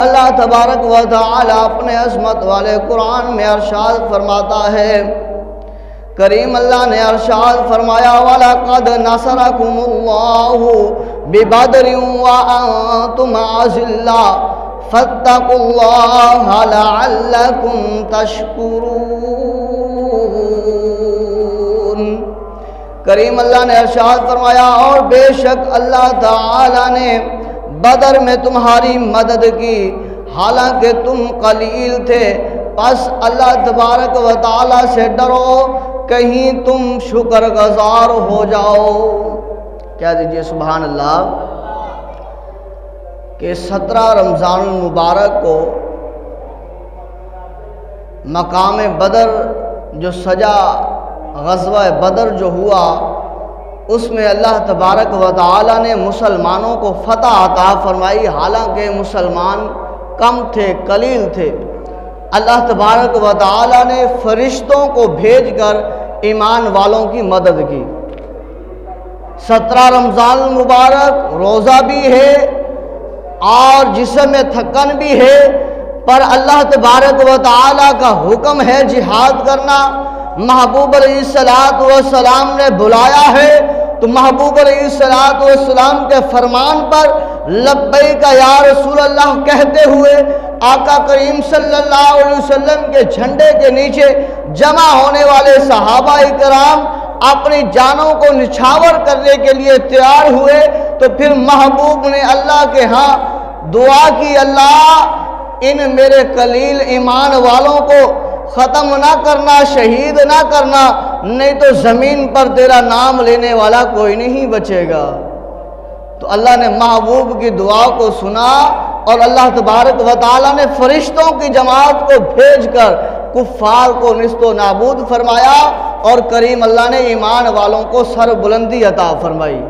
اللہ تبارک و تعالی اپنے عظمت والے قرآن میں ارشاد فرماتا ہے، کریم اللہ نے ارشاد فرمایا وَلَقَدْ نَصَرَكُمُ اللَّهُ بِبَدْرٍ وَأَنْتُمْ أَذِلَّةٌ فَاتَّقُوا اللَّهَ لَعَلَّكُمْ تَشْكُرُونَ۔ کریم اللہ نے ارشاد فرمایا اور بے شک اللہ تعالی نے بدر میں تمہاری مدد کی حالانکہ تم قلیل تھے، پس اللہ تبارک و تعالی سے ڈرو کہیں تم شکر گزار ہو جاؤ۔ کہہ دیجئے سبحان اللہ کہ 17 رمضان المبارک کو مقام بدر جو سجا، غزوہ بدر جو ہوا، اس میں اللہ تبارک و تعالی نے مسلمانوں کو فتح عطا فرمائی، حالانکہ مسلمان کم تھے، قلیل تھے۔ اللہ تبارک و تعالی نے فرشتوں کو بھیج کر ایمان والوں کی مدد کی۔ 17 رمضان المبارک روزہ بھی ہے اور جسم میں تھکن بھی ہے، پر اللہ تبارک و تعالی کا حکم ہے جہاد کرنا۔ محبوب علیہ السلام نے بلایا ہے تو محبوب علیہ السلام کے فرمان پر لبیک یا رسول اللہ کہتے ہوئے آقا کریم صلی اللہ علیہ وسلم کے جھنڈے کے نیچے جمع ہونے والے صحابہ کرام اپنی جانوں کو نچھاور کرنے کے لیے تیار ہوئے، تو پھر محبوب نے اللہ کے ہاں دعا کی، اللہ ان میرے قلیل ایمان والوں کو ختم نہ کرنا، شہید نہ کرنا، نہیں تو زمین پر تیرا نام لینے والا کوئی نہیں بچے گا۔ تو اللہ نے محبوب کی دعا کو سنا اور اللہ تبارک و تعالی نے فرشتوں کی جماعت کو بھیج کر کفار کو نیست و نابود فرمایا اور کریم اللہ نے ایمان والوں کو سر بلندی عطا فرمائی۔